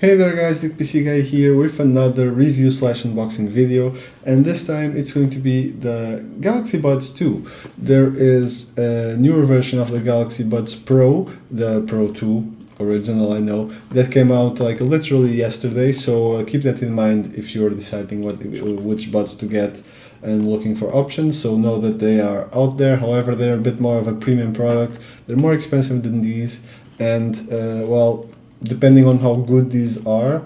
Hey there guys, the PC Guy here with another review slash unboxing video, and this time it's going to be the Galaxy Buds 2. There is a newer version of the Galaxy Buds Pro, the Pro 2 original I know, that came out like literally yesterday, so keep that in mind if you're deciding which buds to get and looking for options, so know that they are out there. However, they're a bit more of a premium product, they're more expensive than these, and well, depending on how good these are,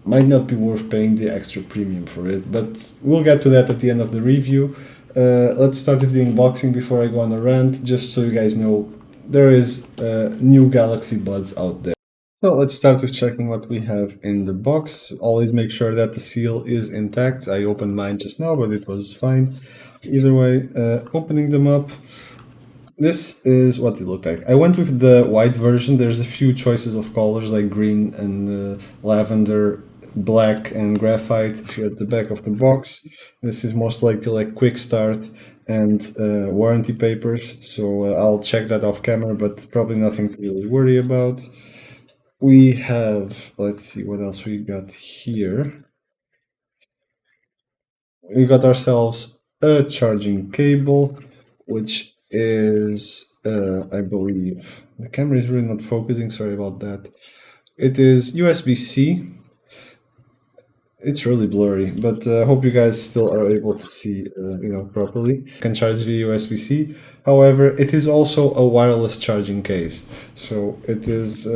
might not be worth paying the extra premium for it, but we'll get to that at the end of the review. Let's start with the unboxing before I go on a rant, just so you guys know there is new Galaxy Buds out there. So let's start with checking what we have in the box. Always make sure that the seal is intact. I opened mine just now, but it was fine. Either way, opening them up, this is what it looked like. I went with the white version. There's a few choices of colors like green and lavender, black and graphite here at the back of the box. This is most likely like quick start and warranty papers, so I'll check that off camera, but probably nothing to really worry about. We have, let's see what else we got here. We got ourselves a charging cable, which is, I believe, the camera is really not focusing, sorry about that. It is USB-C. It's really blurry, but I hope you guys still are able to see, properly. You can charge via USB-C. However, it is also a wireless charging case, so it is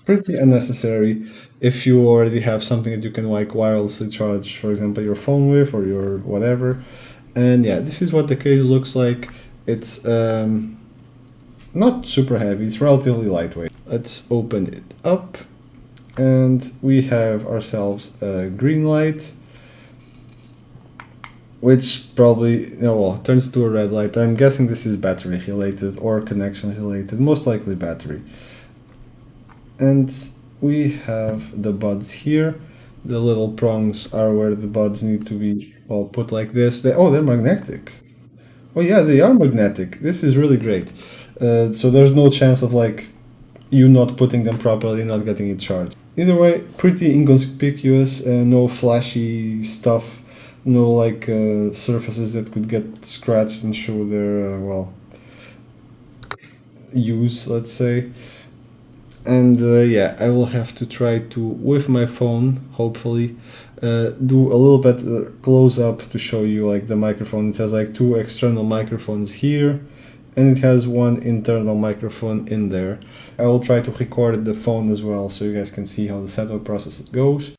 pretty unnecessary if you already have something that you can like wirelessly charge, for example, your phone with or your whatever. And yeah, this is what the case looks like. It's not super heavy, it's relatively lightweight. Let's open it up, and we have ourselves a green light, which probably, well, turns to a red light. I'm guessing this is battery related or connection related, most likely battery. And we have the buds here. The little prongs are where the buds need to be, well, put like this. They're magnetic. Oh yeah, they are magnetic. This is really great. So there's no chance of like you not putting them properly, not getting it charged. Either way, pretty inconspicuous, no flashy stuff, no like surfaces that could get scratched and show their, use, let's say. And yeah, I will have to try to, with my phone, hopefully, do a little bit close up to show you like the microphone. It has like two external microphones here, and it has one internal microphone in there. I will try to record the phone as well, so you guys can see how the setup process goes.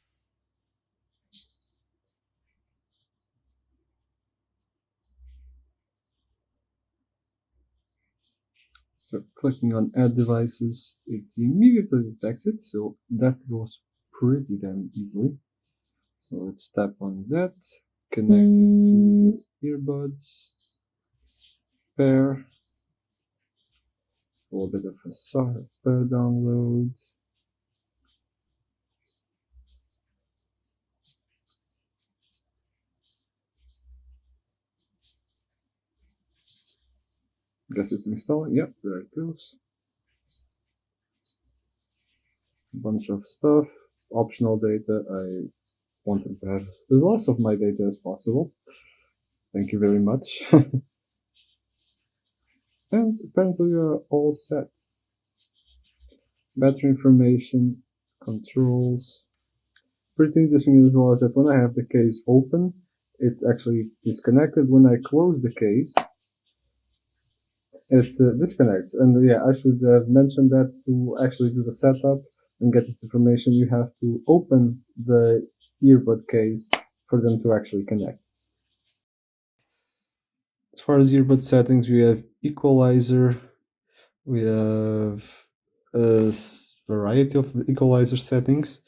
So clicking on add devices, it immediately detects it, so that goes pretty damn easily. So let's tap on that, connect to earbuds, pair, a little bit of a software download. Guess it's installing. Yep, there it goes. A bunch of stuff, optional data. I wanted to have as less of my data as possible. Thank you very much. And apparently we are all set. Battery information, controls. Pretty interesting as well is that when I have the case open, it actually is connected. When I close the case, it disconnects. And yeah, I should have mentioned that to actually do the setup and get this information, you have to open the earbud case for them to actually connect. As far as earbud settings, we have equalizer, we have a variety of equalizer settings.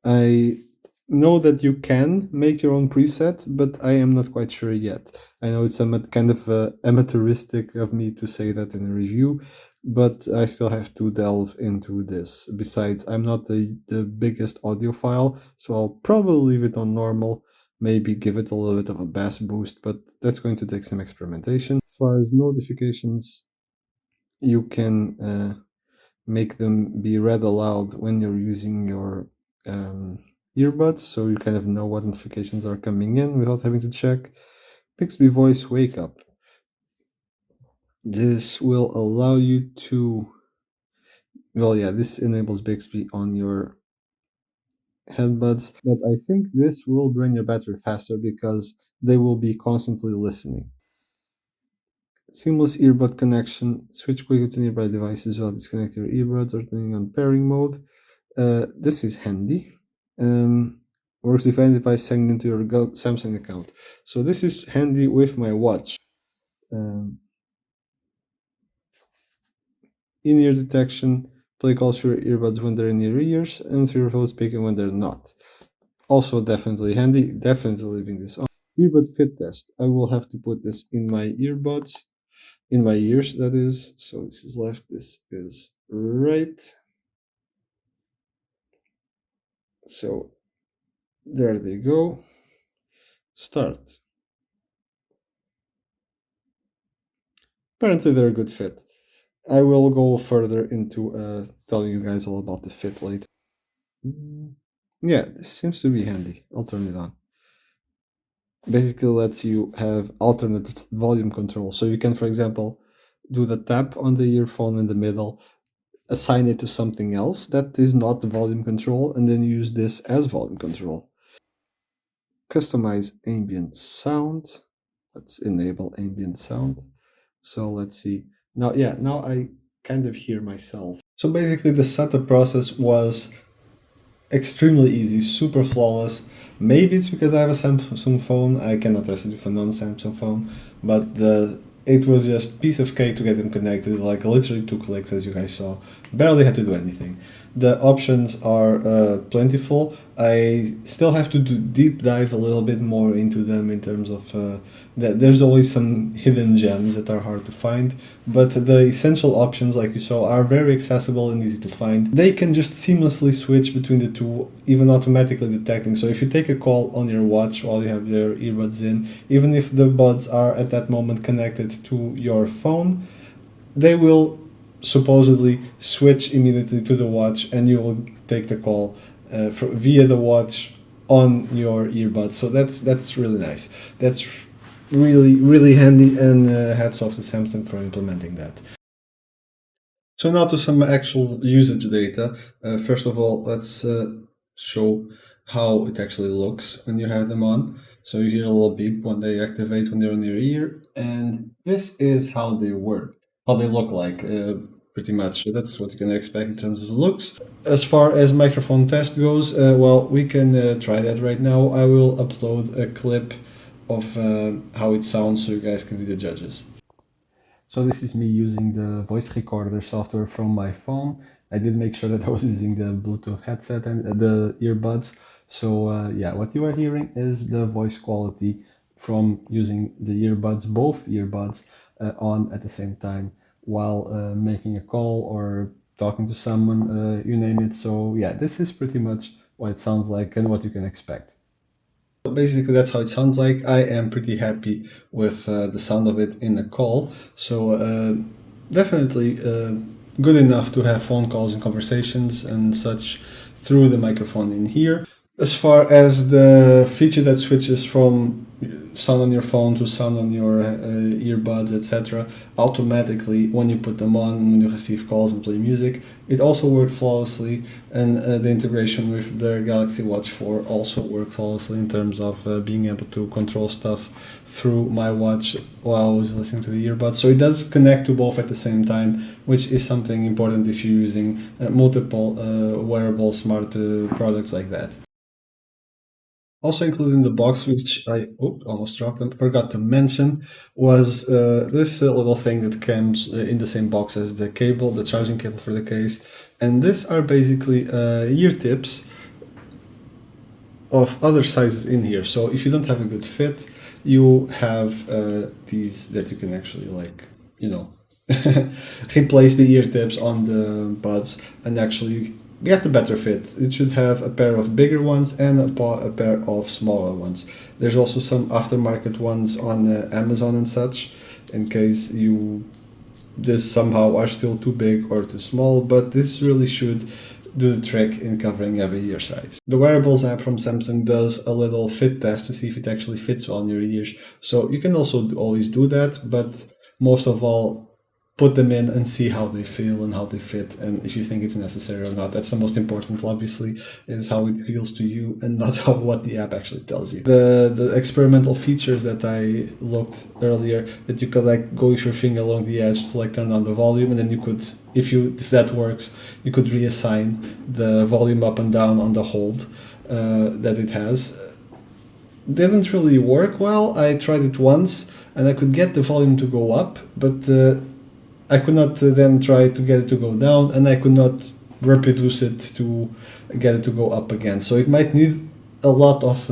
I know that you can make your own preset, but I am not quite sure yet. I know it's kind of amateuristic of me to say that in a review, but I still have to delve into this. Besides, I'm not the biggest audiophile, so I'll probably leave it on normal, maybe give it a little bit of a bass boost, but that's going to take some experimentation. As far as notifications, you can make them be read aloud when you're using your earbuds, so you kind of know what notifications are coming in without having to check. Bixby Voice Wake Up. This will allow you to, well, yeah, this enables Bixby on your headbuds, but I think this will drain your battery faster because they will be constantly listening. Seamless earbud connection. Switch quickly to nearby devices while disconnecting your earbuds or turning on pairing mode. This is handy. Works if any device signed into your Samsung account. So this is handy with my watch. Um, In-ear detection. Play calls through your earbuds when they're in your ears and through your phone speaker when they're not. Also definitely handy. Definitely leaving this on. Earbud fit test. I will have to put this in my earbuds. In my ears, that is. So this is left, this is right. So there they go. Start. Apparently they're a good fit. I will go further into telling you guys all about the fit later. Yeah, this seems to be handy. I'll turn it on. Basically lets you have alternate volume control. So you can, for example, do the tap on the earphone in the middle, assign it to something else that is not the volume control, and then use this as volume control. Customize ambient sound. Let's enable ambient sound. So let's see. Now, yeah, now I kind of hear myself. So basically the setup process was extremely easy, super flawless. Maybe it's because I have a Samsung phone. I cannot test it with a non-Samsung phone, but it was just piece of cake to get them connected. Like literally 2 clicks, as you guys saw. Barely had to do anything. The options are plentiful. I still have to deep dive a little bit more into them in terms of that. There's always some hidden gems that are hard to find, but the essential options, like you saw, are very accessible and easy to find. They can just seamlessly switch between the two, even automatically detecting. So if you take a call on your watch while you have your earbuds in, even if the buds are at that moment connected to your phone, they will supposedly switch immediately to the watch and you will take the call via the watch on your earbuds. So that's really nice. That's really handy, and hats off to Samsung for implementing that. So now to some actual usage data. First of all, let's show how it actually looks when you have them on. So you hear a little beep when they activate when they're in your ear, and this is how they work, how they look like, pretty much. So that's what you can expect in terms of looks. As far as microphone test goes, well, we can try that right now. I will upload a clip of how it sounds so you guys can be the judges. So this is me using the voice recorder software from my phone. I did make sure that I was using the Bluetooth headset and the earbuds. So yeah, what you are hearing is the voice quality from using the earbuds, both earbuds, on at the same time while making a call or talking to someone, you name it. So yeah, this is pretty much what it sounds like and what you can expect. Basically, that's how it sounds like. I am pretty happy with the sound of it in a call. So definitely good enough to have phone calls and conversations and such through the microphone in here. As far as the feature that switches from sound on your phone to sound on your earbuds, etc., automatically when you put them on, when you receive calls and play music, it also worked flawlessly. And the integration with the Galaxy Watch 4 also worked flawlessly in terms of being able to control stuff through my watch while I was listening to the earbuds. So it does connect to both at the same time, which is something important if you're using multiple wearable smart products like that. Also included in the box, which I almost dropped and forgot to mention, was this little thing that comes in the same box as the cable, the charging cable for the case. And these are basically ear tips of other sizes in here. So if you don't have a good fit, you have these that you can actually replace the ear tips on the buds and actually get the better fit. It should have a pair of bigger ones and a pair of smaller ones. There's also some aftermarket ones on Amazon and such, in case you this somehow are still too big or too small, but this really should do the trick in covering every ear size. The wearables app from Samsung does a little fit test to see if it actually fits on your ears. So you can also always do that, but most of all, put them in and see how they feel and how they fit, and if you think it's necessary or not. That's the most important, obviously, is how it feels to you and not how, what the app actually tells you. The experimental features that I looked earlier, that you could like go with your finger along the edge to like turn on the volume, and then you could, if that works, you could reassign the volume up and down on the hold that it has. Didn't really work well. I tried it once and I could get the volume to go up, but I could not then try to get it to go down, and I could not reproduce it to get it to go up again. So it might need a lot of,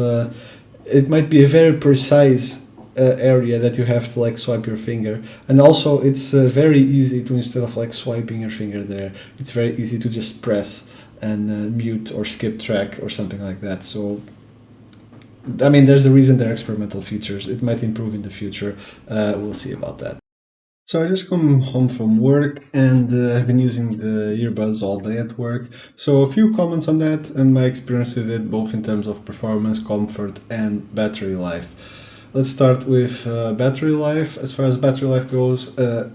it might be a very precise area that you have to like swipe your finger. And also it's very easy to, instead of like swiping your finger there, it's very easy to just press and mute or skip track or something like that. So I mean, there's a reason they're experimental features. It might improve in the future. We'll see about that. So I just come home from work and I've been using the earbuds all day at work. So a few comments on that and my experience with it, both in terms of performance, comfort, and battery life. Let's start with battery life. As far as battery life goes,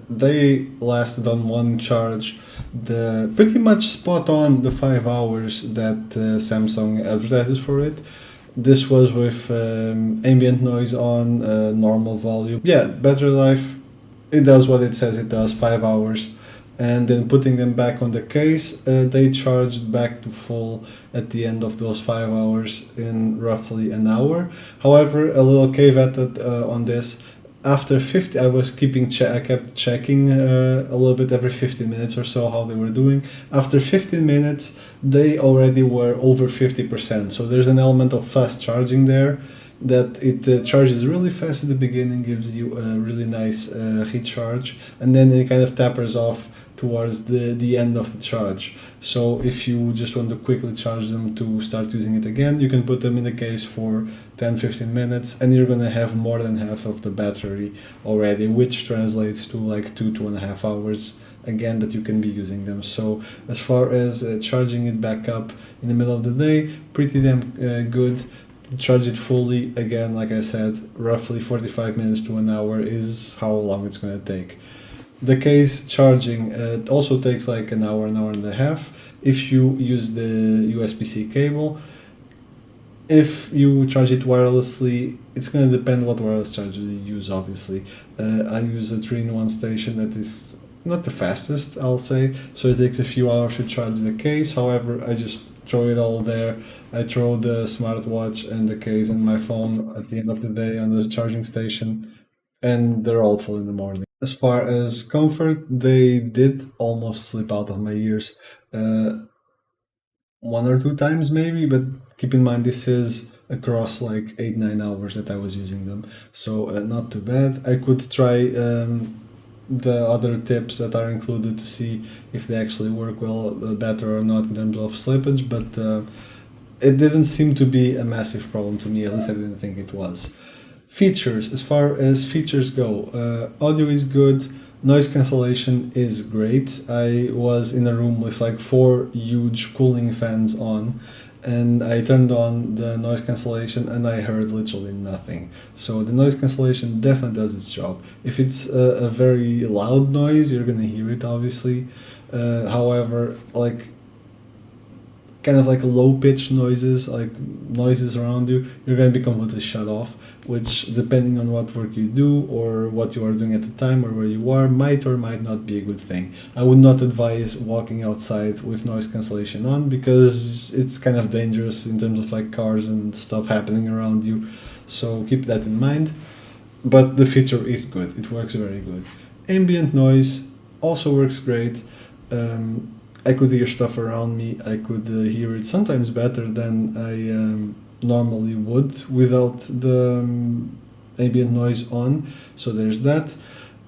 they lasted on one charge pretty much spot on the 5 hours that Samsung advertises for it. This was with ambient noise on, normal volume. Yeah, battery life, it does what it says it does, 5 hours. And then putting them back on the case, they charged back to full at the end of those 5 hours in roughly an hour. However, a little caveat on this, after 50, I was I kept checking a little bit every 15 minutes or so how they were doing. After 15 minutes, they already were over 50%. So there's an element of fast charging there, that it charges really fast at the beginning, gives you a really nice recharge, and then it kind of tapers off towards the end of the charge. So if you just want to quickly charge them to start using it again, you can put them in the case for 10-15 minutes and you're gonna have more than half of the battery already, which translates to like 2.5 hours again that you can be using them. So as far as charging it back up in the middle of the day, pretty damn good. Charge it fully, again, like I said, roughly 45 minutes to an hour is how long it's going to take. The case charging also takes like an hour and a half if you use the USB-C cable. If you charge it wirelessly, it's going to depend what wireless charger you use, obviously. I use a 3-in-1 station that is not the fastest, I'll say, so it takes a few hours to charge the case. However, I just throw it all there. I throw the smartwatch and the case and my phone at the end of the day on the charging station, and they're all full in the morning. As far as comfort, they did almost slip out of my ears 1 or 2 times maybe, but keep in mind this is across like 8-9 hours that I was using them, so not too bad. I could try the other tips that are included to see if they actually work well, better or not in terms of slippage, but it didn't seem to be a massive problem to me, at least I didn't think it was. Features, as far as features go, audio is good, noise cancellation is great. I was in a room with like 4 huge cooling fans on, and I turned on the noise cancellation and I heard literally nothing. So the noise cancellation definitely does its job. If it's a very loud noise, you're gonna hear it, obviously. However, like kind of like low pitched noises, like noises around you, you're going to be completely shut off, which depending on what work you do or what you are doing at the time or where you are, might or might not be a good thing. I would not advise walking outside with noise cancellation on, because it's kind of dangerous in terms of like cars and stuff happening around you, so keep that in mind. But the feature is good, it works very good. Ambient noise also works great. I could hear stuff around me, I could hear it sometimes better than I normally would without the ambient noise on, so there's that.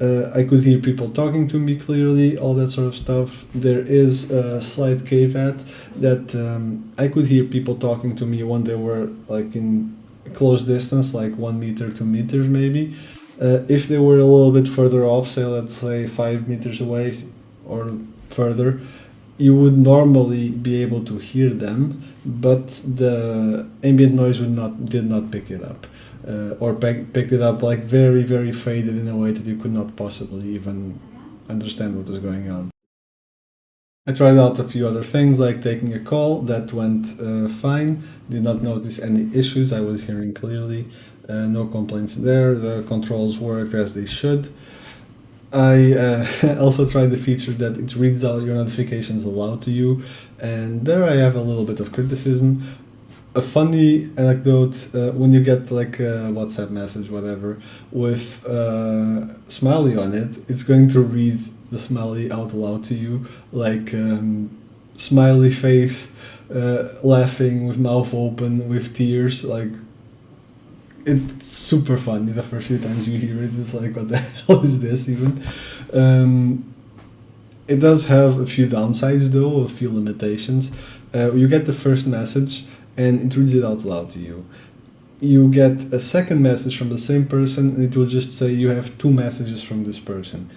I could hear people talking to me clearly, all that sort of stuff. There is a slight caveat that I could hear people talking to me when they were like in close distance, like 1 meter, 2 meters maybe. If they were a little bit further off, say let's say 5 meters away or further, you would normally be able to hear them, but the ambient noise did not pick it up, or picked it up like very faded in a way that you could not possibly even understand what was going on. I tried out a few other things like taking a call. That went fine. Did not notice any issues. I was hearing clearly. No complaints there. The controls worked as they should. I also tried the feature that it reads out your notifications aloud to you, and there I have a little bit of criticism. A funny anecdote, when you get like a WhatsApp message, whatever, with smiley on it, it's going to read the smiley out loud to you, like smiley face, laughing with mouth open, with tears, like it's super funny the first few times you hear it. It's like, what the hell is this even? It does have a few downsides though, a few limitations. You get the first message and it reads it out loud to you. You get a second message from the same person and it will just say you have two messages from this person.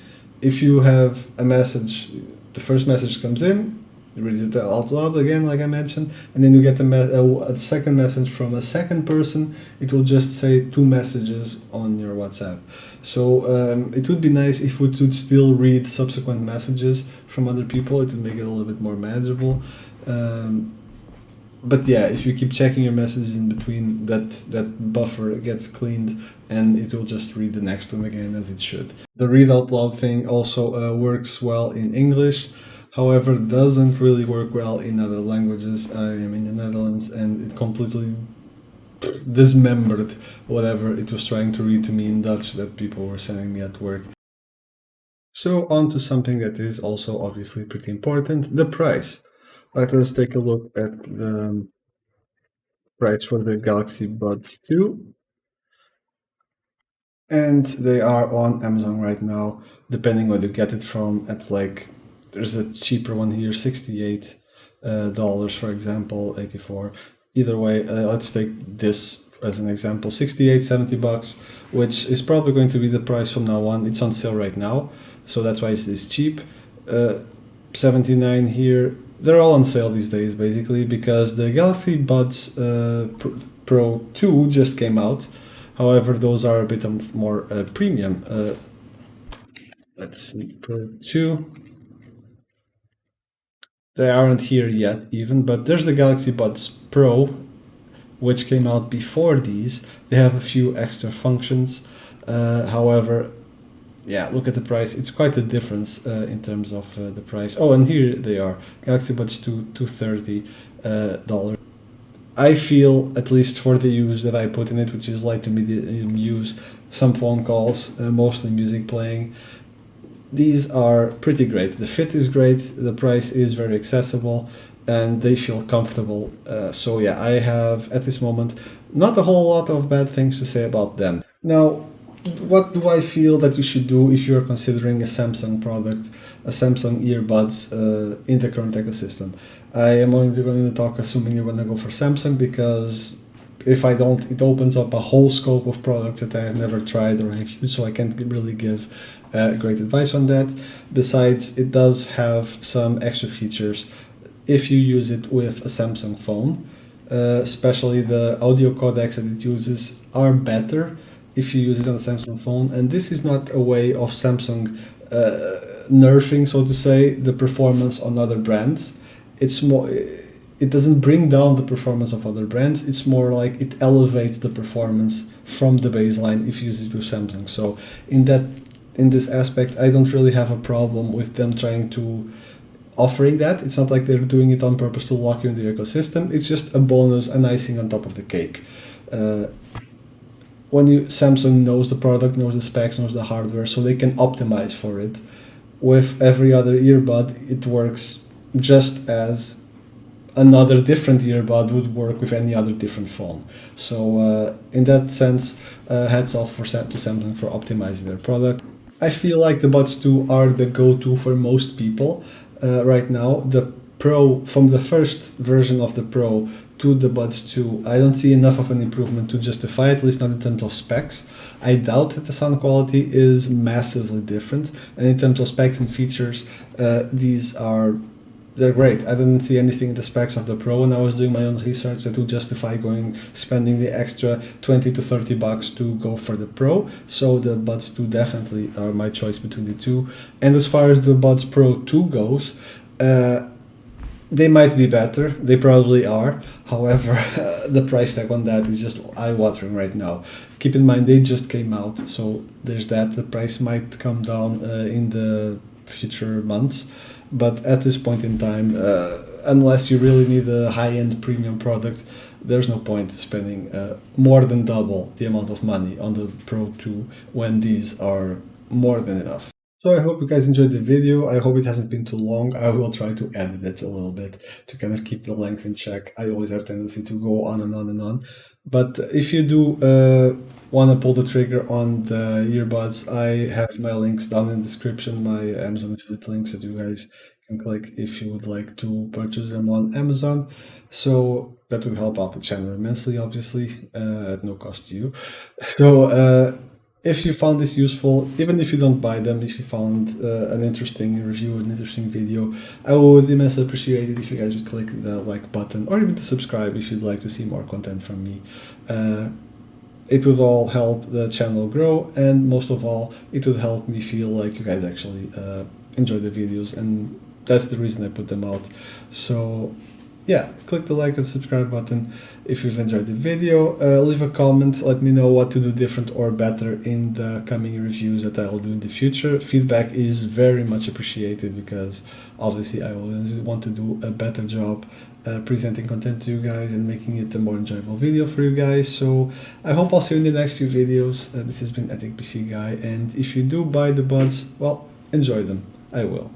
If you have a message, the first message comes in, it reads it out loud again, like I mentioned, and then you get a second message from a second person, it will just say two messages on your WhatsApp. So it would be nice if we could still read subsequent messages from other people. It would make it a little bit more manageable. But yeah, if you keep checking your messages in between, that buffer gets cleaned and it will just read the next one again as it should. The read out loud thing also works well in English. However, doesn't really work well in other languages. I am in the Netherlands and it completely dismembered whatever it was trying to read to me in Dutch that people were sending me at work. So on to something that is also obviously pretty important, the price. Let us take a look at the price for the Galaxy Buds 2. And they are on Amazon right now, depending where you get it from, at like, there's a cheaper one here, $68, for example, 84. Either way, let's take this as an example, 68, 70 bucks, which is probably going to be the price from now on. It's on sale right now, so that's why it's this cheap. 79 here. They're all on sale these days, basically, because the Galaxy Buds Pro 2 just came out. However, those are a bit more premium. Let's see, Pro 2. They aren't here yet even, but there's the Galaxy Buds Pro, which came out before these. They have a few extra functions. However, yeah, look at the price. It's quite a difference in terms of the price. Oh, and here they are. Galaxy Buds 2, $230. I feel, at least for the use that I put in it, which is light to medium use, some phone calls, mostly music playing, these are pretty great. The fit is great, the price is very accessible, and they feel comfortable. So yeah, I have, at this moment, not a whole lot of bad things to say about them. Now, what do I feel that you should do if you're considering a Samsung product, a Samsung earbuds in the current ecosystem? I am only going to talk assuming you're going to go for Samsung, because if I don't, it opens up a whole scope of products that I have never tried or have used, so I can't really give great advice on that. Besides, it does have some extra features if you use it with a Samsung phone, especially the audio codecs that it uses are better if you use it on a Samsung phone. And this is not a way of Samsung nerfing, so to say, the performance on other brands. It's more, it doesn't bring down the performance of other brands. It's more like it elevates the performance from the baseline if you use it with Samsung. So in this aspect, I don't really have a problem with them trying to offering that. It's not like they're doing it on purpose to lock you in the ecosystem. It's just a bonus, an icing on top of the cake. Samsung knows the product, knows the specs, knows the hardware, so they can optimize for it. With every other earbud, it works just as another different earbud would work with any other different phone. So in that sense, hats off to Samsung for optimizing their product. I feel like the Buds 2 are the go-to for most people right now. The Pro, from the first version of the Pro to the Buds 2, I don't see enough of an improvement to justify it, at least not in terms of specs. I doubt that the sound quality is massively different, and in terms of specs and features, they're great. I didn't see anything in the specs of the Pro when I was doing my own research that would justify spending the extra 20 to 30 bucks to go for the Pro. So the Buds 2 definitely are my choice between the two. And as far as the Buds Pro 2 goes, they might be better. They probably are. However, the price tag on that is just eye-watering right now. Keep in mind they just came out, so there's that. The price might come down in the future months. But at this point in time, unless you really need a high-end premium product, there's no point spending more than double the amount of money on the Pro 2 when these are more than enough. So I hope you guys enjoyed the video. I hope it hasn't been too long. I will try to edit it a little bit to kind of keep the length in check. I always have a tendency to go on and on and on. But if you do want to pull the trigger on the earbuds, I have my links down in the description, my Amazon affiliate links that you guys can click if you would like to purchase them on Amazon. So that would help out the channel immensely, obviously, at no cost to you. So if you found this useful, even if you don't buy them, if you found an interesting review, an interesting video, I would immensely appreciate it if you guys would click the like button or even to subscribe if you'd like to see more content from me. It would all help the channel grow, and most of all, it would help me feel like you guys actually enjoy the videos, and that's the reason I put them out. So yeah, click the like and subscribe button if you've enjoyed the video. Leave a comment, let me know what to do different or better in the coming reviews that I will do in the future. Feedback is very much appreciated because obviously I always want to do a better job presenting content to you guys and making it a more enjoyable video for you guys. So I hope I'll see you in the next few videos. This has been Ethic PC Guy, and if you do buy the buds, well, enjoy them. I will.